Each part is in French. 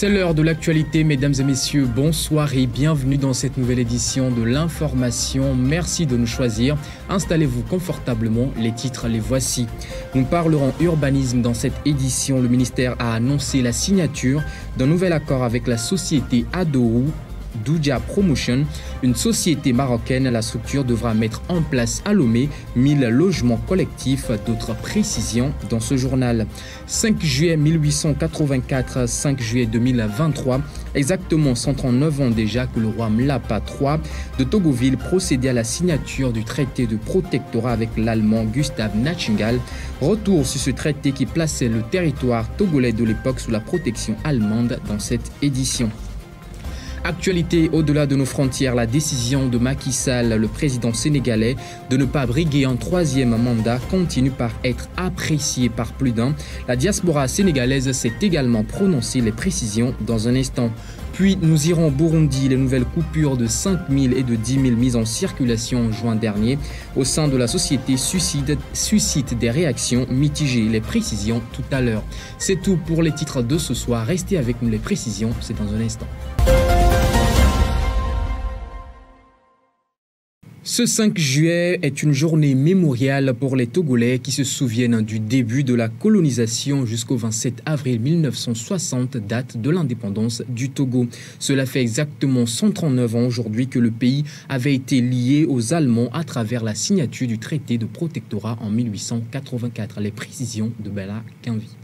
C'est l'heure de l'actualité, mesdames et messieurs, bonsoir et bienvenue dans cette nouvelle édition de l'information. Merci de nous choisir. Installez-vous confortablement, les titres les voici. Nous parlerons urbanisme dans cette édition. Le ministère a annoncé la signature d'un nouvel accord avec la société Adoru Douja Promotion, une société marocaine. La structure devra mettre en place à Lomé 1000 logements collectifs. D'autres précisions dans ce journal. 5 juillet 1884, 5 juillet 2023, exactement 139 ans déjà que le roi Mlapa III de Togoville procédait à la signature du traité de protectorat avec l'allemand Gustav Nachtigal. Retour sur ce traité qui plaçait le territoire togolais de l'époque sous la protection allemande dans cette édition. Actualité au-delà de nos frontières, la décision de Macky Sall, le président sénégalais, de ne pas briguer un troisième mandat continue par être appréciée par plus d'un. La diaspora sénégalaise s'est également prononcée, les précisions dans un instant. Puis nous irons au Burundi, les nouvelles coupures de 5 000 et de 10 000 mises en circulation en juin dernier au sein de la société suscitent des réactions mitigées. Les précisions tout à l'heure. C'est tout pour les titres de ce soir. Restez avec nous, les précisions, c'est dans un instant. Ce 5 juillet est une journée mémoriale pour les Togolais qui se souviennent du début de la colonisation jusqu'au 27 avril 1960, date de l'indépendance du Togo. Cela fait exactement 139 ans aujourd'hui que le pays avait été lié aux Allemands à travers la signature du traité de protectorat en 1884. Les précisions de Bella Quinvi.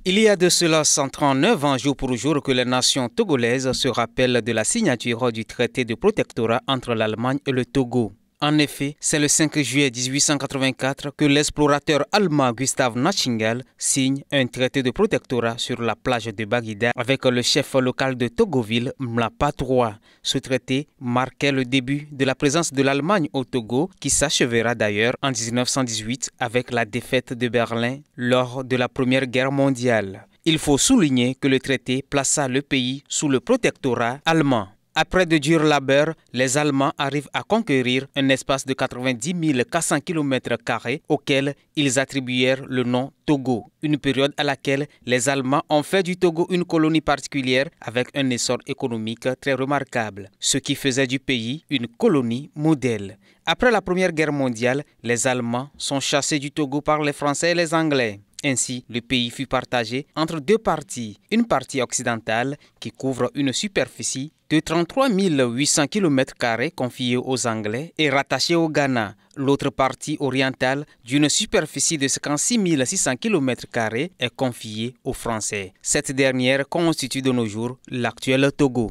Il y a de cela 139 ans jour pour jour que les nations togolaises se rappellent de la signature du traité de protectorat entre l'Allemagne et le Togo. En effet, c'est le 5 juillet 1884 que l'explorateur allemand Gustav Nachtigal signe un traité de protectorat sur la plage de Baguida avec le chef local de Togoville, Mlapa III. Ce traité marquait le début de la présence de l'Allemagne au Togo, qui s'achèvera d'ailleurs en 1918 avec la défaite de Berlin lors de la Première Guerre mondiale. Il faut souligner que le traité plaça le pays sous le protectorat allemand. Après de durs labeurs, les Allemands arrivent à conquérir un espace de 90 400 km² auquel ils attribuèrent le nom Togo, une période à laquelle les Allemands ont fait du Togo une colonie particulière avec un essor économique très remarquable, ce qui faisait du pays une colonie modèle. Après la Première Guerre mondiale, les Allemands sont chassés du Togo par les Français et les Anglais. Ainsi, le pays fut partagé entre deux parties, une partie occidentale qui couvre une superficie de 33 800 km² confiée aux Anglais et rattachée au Ghana. L'autre partie orientale, d'une superficie de 56 600 km² est confiée aux Français. Cette dernière constitue de nos jours l'actuel Togo.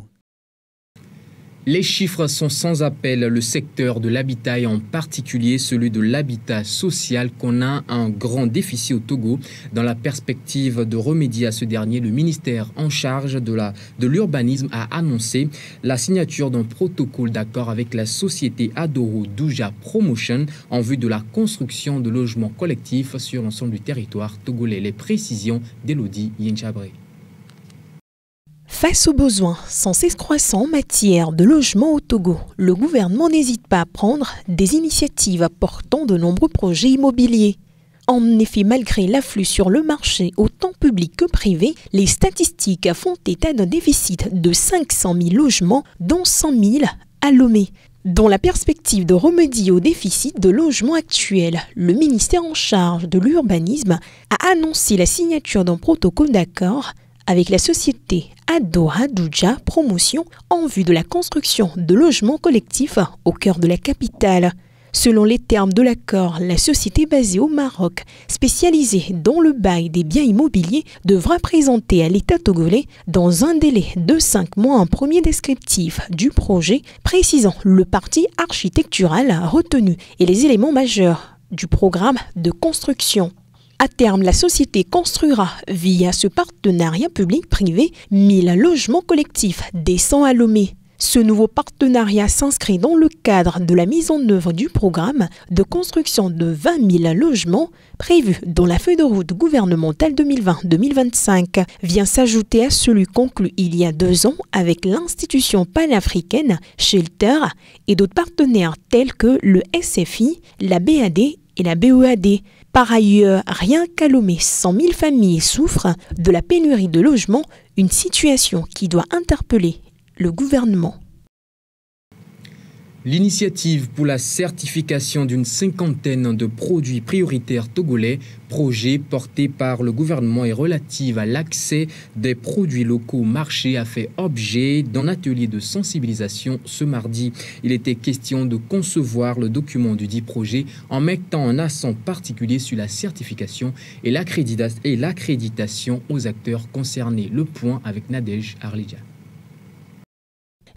Les chiffres sont sans appel. Le secteur de l'habitat et en particulier celui de l'habitat social connaît un grand déficit au Togo. Dans la perspective de remédier à ce dernier, le ministère en charge de l'urbanisme a annoncé la signature d'un protocole d'accord avec la société Adoru Douja Promotion en vue de la construction de logements collectifs sur l'ensemble du territoire togolais. Les précisions d'Elodie Yenchabré. Face aux besoins sans cesse croissants en matière de logement au Togo, le gouvernement n'hésite pas à prendre des initiatives portant de nombreux projets immobiliers. En effet, malgré l'afflux sur le marché autant public que privé, les statistiques font état d'un déficit de 500 000 logements, dont 100 000 à Lomé. Dans la perspective de remédier au déficit de logements actuel, le ministère en charge de l'urbanisme a annoncé la signature d'un protocole d'accord avec la société Adoru Douja Promotion en vue de la construction de logements collectifs au cœur de la capitale. Selon les termes de l'accord, la société basée au Maroc, spécialisée dans le bail des biens immobiliers, devra présenter à l'État togolais dans un délai de 5 mois un premier descriptif du projet précisant le parti architectural retenu et les éléments majeurs du programme de construction. À terme, la société construira, via ce partenariat public-privé, 1000 logements collectifs décents à Lomé. Ce nouveau partenariat s'inscrit dans le cadre de la mise en œuvre du programme de construction de 20 000 logements prévu dans la feuille de route gouvernementale 2020-2025. Vient s'ajouter à celui conclu il y a 2 ans avec l'institution panafricaine Shelter et d'autres partenaires tels que le SFI, la BAD et la BEAD. Par ailleurs, rien qu'à Lomé, 100 000 familles souffrent de la pénurie de logements, une situation qui doit interpeller le gouvernement. L'initiative pour la certification d'une cinquantaine de produits prioritaires togolais, projet porté par le gouvernement et relative à l'accès des produits locaux au marché, a fait objet d'un atelier de sensibilisation ce mardi. Il était question de concevoir le document du dit projet en mettant un accent particulier sur la certification et l'accréditation aux acteurs concernés. Le point avec Nadège Arlidja.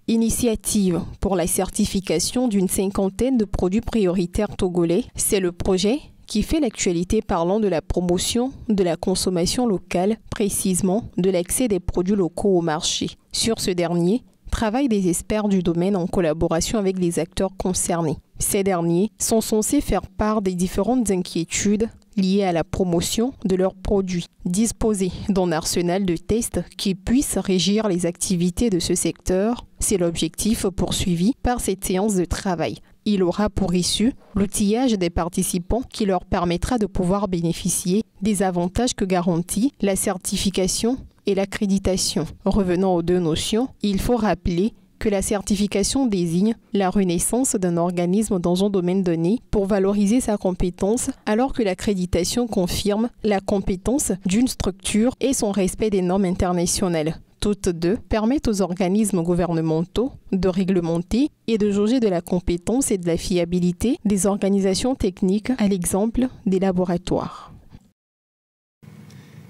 Initiative pour la certification d'une cinquantaine de produits prioritaires togolais, c'est le projet qui fait l'actualité parlant de la promotion de la consommation locale, précisément de l'accès des produits locaux au marché. Sur ce dernier, travaillent des experts du domaine en collaboration avec les acteurs concernés. Ces derniers sont censés faire part des différentes inquiétudes liées à la promotion de leurs produits, disposer d'un arsenal de tests qui puisse régir les activités de ce secteur. C'est l'objectif poursuivi par cette séance de travail. Il aura pour issue l'outillage des participants qui leur permettra de pouvoir bénéficier des avantages que garantit la certification et l'accréditation. Revenant aux deux notions, il faut rappeler que la certification désigne la renaissance d'un organisme dans un domaine donné pour valoriser sa compétence, alors que l'accréditation confirme la compétence d'une structure et son respect des normes internationales. Toutes deux permettent aux organismes gouvernementaux de réglementer et de jauger de la compétence et de la fiabilité des organisations techniques, à l'exemple des laboratoires.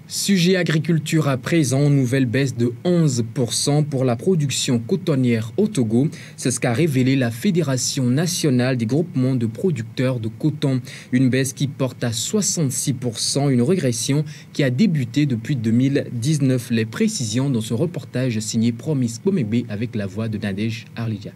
Sujet agriculture à présent, nouvelle baisse de 11% pour la production cotonnière au Togo. C'est ce qu'a révélé la Fédération nationale des groupements de producteurs de coton. Une baisse qui porte à 66%, une régression qui a débuté depuis 2019. Les précisions dans ce reportage signé Promise Bomebe avec la voix de Nadège Arlidja.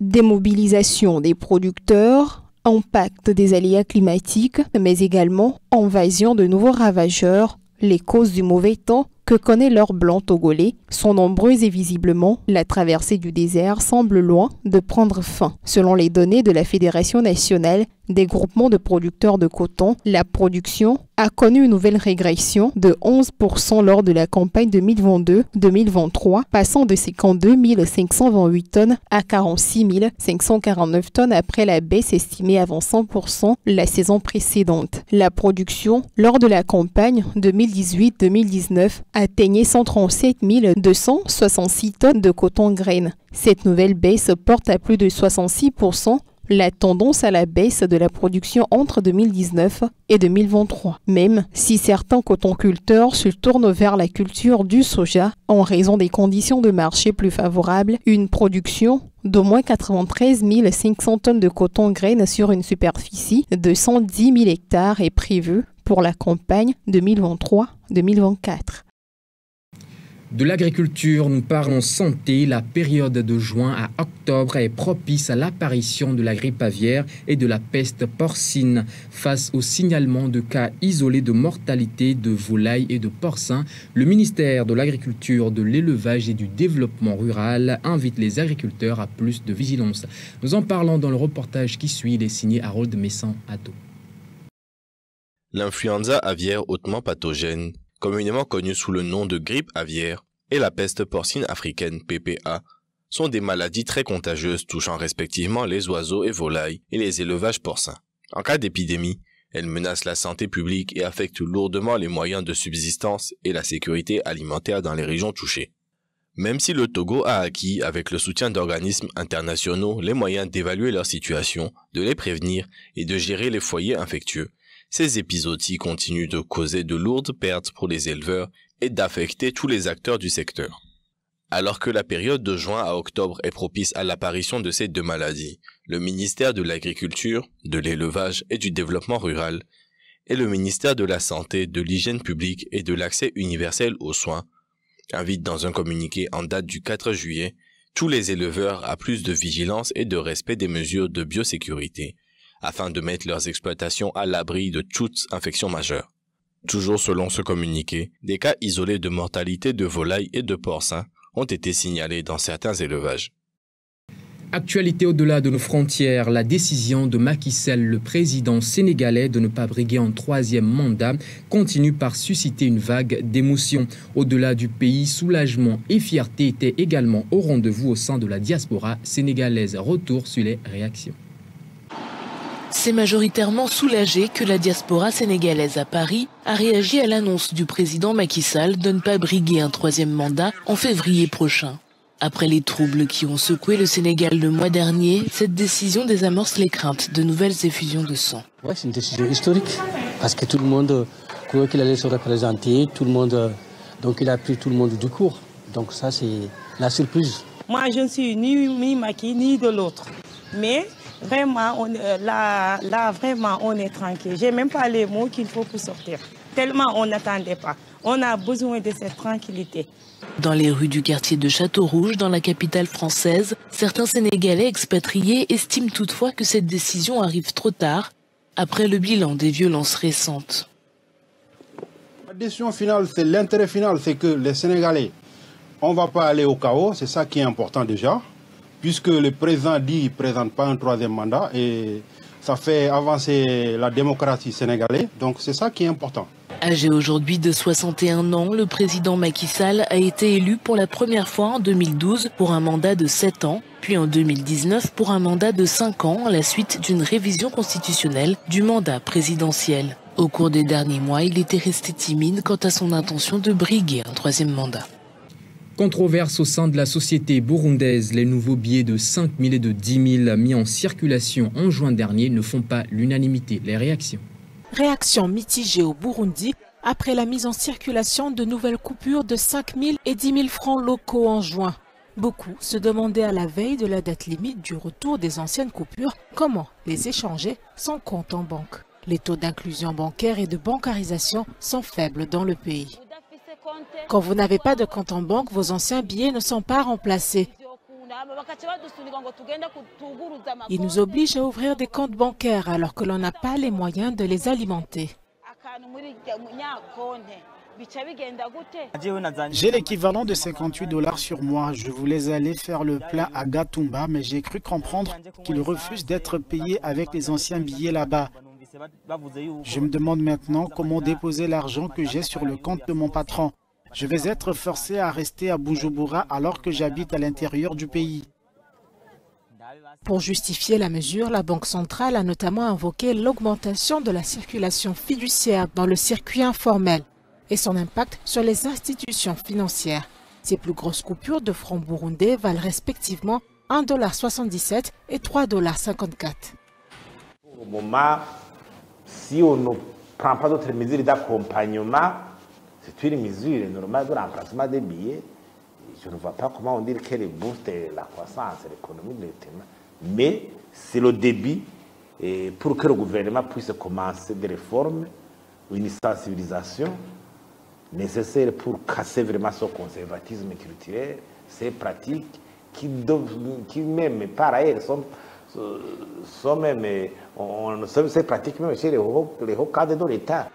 Démobilisation des producteurs, impact des aléas climatiques, mais également invasion de nouveaux ravageurs. Les causes du mauvais temps que connaît l'or blanc togolais sont nombreuses et visiblement, la traversée du désert semble loin de prendre fin. Selon les données de la Fédération nationale des groupements de producteurs de coton, la production a connu une nouvelle régression de 11% lors de la campagne 2022-2023, passant de 52 528 tonnes à 46 549 tonnes après la baisse estimée avant 100% la saison précédente. La production lors de la campagne 2018-2019 atteignait 137 266 tonnes de coton graines. Cette nouvelle baisse porte à plus de 66% la tendance à la baisse de la production entre 2019 et 2023. Même si certains cotonculteurs se tournent vers la culture du soja en raison des conditions de marché plus favorables, une production d'au moins 93 500 tonnes de coton graines sur une superficie de 110 000 hectares est prévue pour la campagne 2023-2024. De l'agriculture, nous parlons santé. La période de juin à octobre est propice à l'apparition de la grippe aviaire et de la peste porcine. Face au signalement de cas isolés de mortalité de volailles et de porcins, le ministère de l'Agriculture, de l'Élevage et du Développement rural invite les agriculteurs à plus de vigilance. Nous en parlons dans le reportage qui suit. Il est signé Harold Messan-Atto. L'influenza aviaire hautement pathogène, communément connue sous le nom de grippe aviaire, et la peste porcine africaine PPA, sont des maladies très contagieuses touchant respectivement les oiseaux et volailles et les élevages porcins. En cas d'épidémie, elles menacent la santé publique et affectent lourdement les moyens de subsistance et la sécurité alimentaire dans les régions touchées. Même si le Togo a acquis, avec le soutien d'organismes internationaux, les moyens d'évaluer leur situation, de les prévenir et de gérer les foyers infectieux, ces épisodies continuent de causer de lourdes pertes pour les éleveurs et d'affecter tous les acteurs du secteur. Alors que la période de juin à octobre est propice à l'apparition de ces deux maladies, le ministère de l'Agriculture, de l'Élevage et du Développement rural et le ministère de la Santé, de l'Hygiène publique et de l'Accès universel aux soins invitent dans un communiqué en date du 4 juillet tous les éleveurs à plus de vigilance et de respect des mesures de biosécurité, afin de mettre leurs exploitations à l'abri de toute infection majeure. Toujours selon ce communiqué, des cas isolés de mortalité de volailles et de porcins ont été signalés dans certains élevages. Actualité au-delà de nos frontières, la décision de Macky Sall, le président sénégalais, de ne pas briguer un troisième mandat continue par susciter une vague d'émotions. Au-delà du pays, soulagement et fierté étaient également au rendez-vous au sein de la diaspora sénégalaise. Retour sur les réactions. C'est majoritairement soulagé que la diaspora sénégalaise à Paris a réagi à l'annonce du président Macky Sall de ne pas briguer un troisième mandat en février prochain. Après les troubles qui ont secoué le Sénégal le mois dernier, cette décision désamorce les craintes de nouvelles effusions de sang. Ouais, c'est une décision historique parce que tout le monde croyait qu'il allait se représenter, donc il a pris tout le monde du cours. Donc ça, c'est la surprise. Moi, je ne suis ni Macky ni de l'autre. Mais vraiment, vraiment, on est tranquille. Je n'ai même pas les mots qu'il faut pour sortir. Tellement on n'attendait pas. On a besoin de cette tranquillité. Dans les rues du quartier de Château-Rouge, dans la capitale française, certains Sénégalais expatriés estiment toutefois que cette décision arrive trop tard, après le bilan des violences récentes. La décision finale, c'est l'intérêt final, c'est que les Sénégalais, on ne va pas aller au chaos, c'est ça qui est important déjà, puisque le président dit qu'il ne présente pas un troisième mandat et ça fait avancer la démocratie sénégalaise, donc c'est ça qui est important. Âgé aujourd'hui de 61 ans, le président Macky Sall a été élu pour la première fois en 2012 pour un mandat de 7 ans, puis en 2019 pour un mandat de 5 ans à la suite d'une révision constitutionnelle du mandat présidentiel. Au cours des derniers mois, il était resté timide quant à son intention de briguer un troisième mandat. Controverse au sein de la société burundaise, les nouveaux billets de 5 000 et de 10 000 mis en circulation en juin dernier ne font pas l'unanimité. Les réactions. Réaction mitigée au Burundi après la mise en circulation de nouvelles coupures de 5 000 et 10 000 francs locaux en juin. Beaucoup se demandaient à la veille de la date limite du retour des anciennes coupures comment les échanger sans compte en banque. Les taux d'inclusion bancaire et de bancarisation sont faibles dans le pays. Quand vous n'avez pas de compte en banque, vos anciens billets ne sont pas remplacés. Ils nous obligent à ouvrir des comptes bancaires alors que l'on n'a pas les moyens de les alimenter. J'ai l'équivalent de 58 $ sur moi. Je voulais aller faire le plein à Gatumba, mais j'ai cru comprendre qu'ils refusent d'être payés avec les anciens billets là-bas. Je me demande maintenant comment déposer l'argent que j'ai sur le compte de mon patron. Je vais être forcé à rester à Bujumbura alors que j'habite à l'intérieur du pays. Pour justifier la mesure, la Banque centrale a notamment invoqué l'augmentation de la circulation fiduciaire dans le circuit informel et son impact sur les institutions financières. Ces plus grosses coupures de francs burundais valent respectivement 1,77 $ et 3,54 $. Au moment, si on ne prend pas d'autres mesures d'accompagnement, c'est une mesure normale de remplacement des billets. Je ne vois pas comment on dit qu'elle booste la croissance et l'économie de l'État. Mais c'est le début pour que le gouvernement puisse commencer des réformes, une sensibilisation nécessaire pour casser vraiment ce conservatisme culturel, ces pratiques qui même par ailleurs sont même, ces pratiques même chez les hauts cadres de l'État.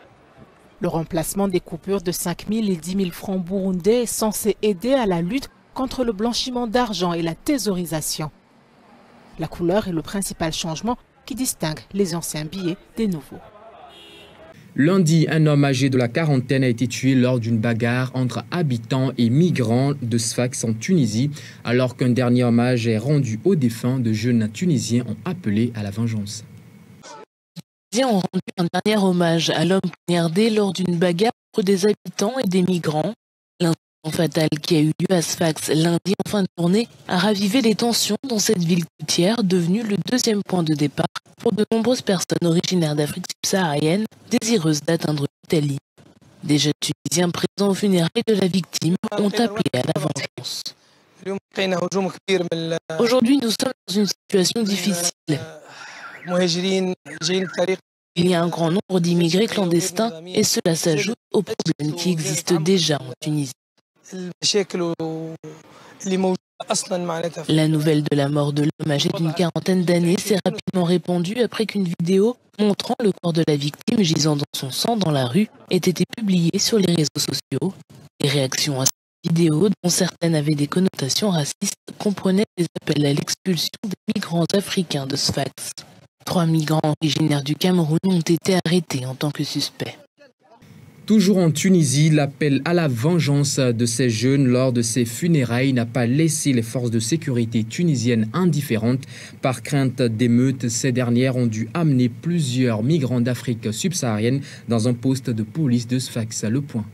Le remplacement des coupures de 5 000 et 10 000 francs burundais est censé aider à la lutte contre le blanchiment d'argent et la thésaurisation. La couleur est le principal changement qui distingue les anciens billets des nouveaux. Lundi, un homme âgé de la quarantaine a été tué lors d'une bagarre entre habitants et migrants de Sfax en Tunisie, alors qu'un dernier hommage est rendu aux défunts. De jeunes Tunisiens ont appelé à la vengeance. Les Tunisiens ont rendu un dernier hommage à l'homme poignardé lors d'une bagarre entre des habitants et des migrants. L'incident fatal qui a eu lieu à Sfax lundi en fin de journée a ravivé les tensions dans cette ville côtière devenue le deuxième point de départ pour de nombreuses personnes originaires d'Afrique subsaharienne désireuses d'atteindre l'Italie. Des jeunes Tunisiens présents aux funérailles de la victime ont appelé à la vengeance. Aujourd'hui, nous sommes dans une situation difficile. Il y a un grand nombre d'immigrés clandestins et cela s'ajoute aux problèmes qui existent déjà en Tunisie. La nouvelle de la mort de l'homme âgé d'une quarantaine d'années s'est rapidement répandue après qu'une vidéo montrant le corps de la victime gisant dans son sang dans la rue ait été publiée sur les réseaux sociaux. Les réactions vidéos, dont certaines avaient des connotations racistes, comprenaient des appels à l'expulsion des migrants africains de Sfax. 3 migrants originaires du Cameroun ont été arrêtés en tant que suspects. Toujours en Tunisie, l'appel à la vengeance de ces jeunes lors de ces funérailles n'a pas laissé les forces de sécurité tunisiennes indifférentes. Par crainte d'émeutes, ces dernières ont dû amener plusieurs migrants d'Afrique subsaharienne dans un poste de police de Sfax. Le point.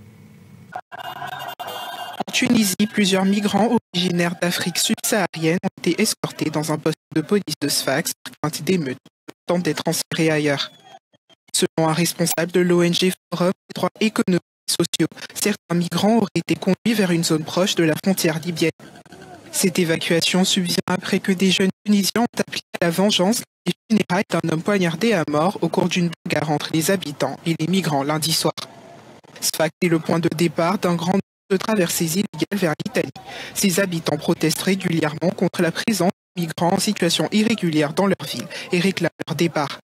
En Tunisie, plusieurs migrants originaires d'Afrique subsaharienne ont été escortés dans un poste de police de Sfax par crainte d'émeutes, tentant d'être transférés ailleurs. Selon un responsable de l'ONG Forum des droits économiques et sociaux, certains migrants auraient été conduits vers une zone proche de la frontière libyenne. Cette évacuation subvient après que des jeunes Tunisiens ont appelé à la vengeance des funérailles d'un homme poignardé à mort au cours d'une bagarre entre les habitants et les migrants lundi soir. Sfax est le point de départ d'un grand nombre de traversées illégales vers l'Italie. Ces habitants protestent régulièrement contre la présence de migrants en situation irrégulière dans leur ville et réclament leur départ.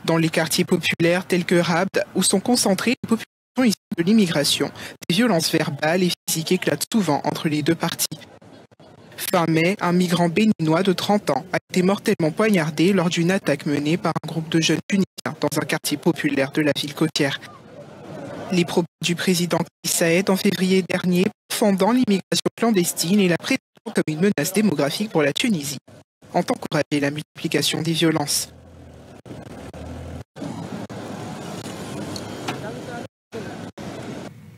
Dans les quartiers populaires tels que Rabd, où sont concentrées les populations issues de l'immigration, des violences verbales et physiques éclatent souvent entre les deux parties. Fin mai, un migrant béninois de 30 ans a été mortellement poignardé lors d'une attaque menée par un groupe de jeunes Tunisiens dans un quartier populaire de la ville côtière. Les propos du président Kais Saied en février dernier, défendant l'immigration clandestine et la présentant comme une menace démographique pour la Tunisie, ont encouragé la multiplication des violences.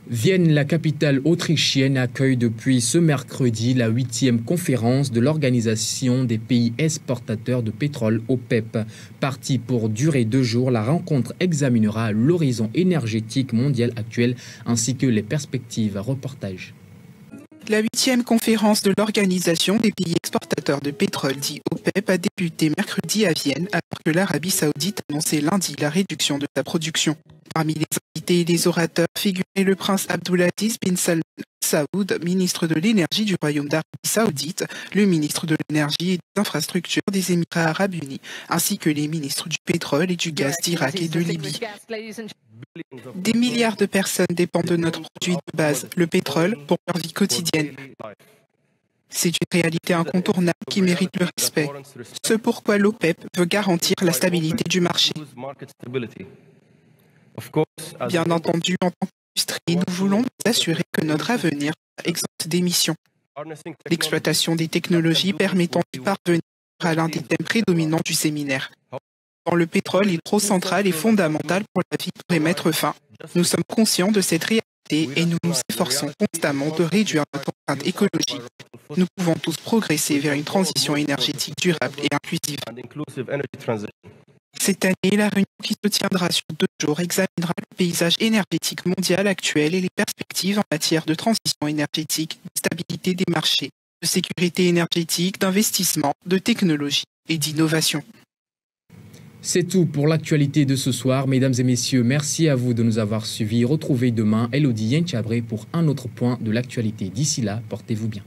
Vienne, la capitale autrichienne, accueille depuis ce mercredi la 8e conférence de l'Organisation des pays exportateurs de pétrole, OPEP. Partie pour durer 2 jours, la rencontre examinera l'horizon énergétique mondial actuel ainsi que les perspectives. Reportage. La 8e conférence de l'Organisation des pays exportateurs de pétrole, dit OPEP, a débuté mercredi à Vienne alors que l'Arabie Saoudite annonçait lundi la réduction de sa production. Parmi les invités et les orateurs figurait le prince Abdulaziz bin Salman Saoud, ministre de l'énergie du Royaume d'Arabie Saoudite, le ministre de l'énergie et des infrastructures des Émirats arabes unis, ainsi que les ministres du pétrole et du gaz d'Irak et de Libye. Des milliards de personnes dépendent de notre produit de base, le pétrole, pour leur vie quotidienne. C'est une réalité incontournable qui mérite le respect. Ce pourquoi l'OPEP veut garantir la stabilité du marché. Bien entendu, en tant qu'industrie, nous voulons nous assurer que notre avenir soit exempt d'émissions. L'exploitation des technologies permettant d'y parvenir sera l'un des thèmes prédominants du séminaire. Dans le pétrole, l'hydrocentral est fondamental pour la vie pour y mettre fin. Nous sommes conscients de cette réalité et nous nous efforçons constamment de réduire notre empreinte écologique. Nous pouvons tous progresser vers une transition énergétique durable et inclusive. Cette année, la réunion qui se tiendra sur 2 jours examinera le paysage énergétique mondial actuel et les perspectives en matière de transition énergétique, de stabilité des marchés, de sécurité énergétique, d'investissement, de technologie et d'innovation. C'est tout pour l'actualité de ce soir. Mesdames et messieurs, merci à vous de nous avoir suivis. Retrouvez demain Elodie Yenchabré pour un autre point de l'actualité. D'ici là, portez-vous bien.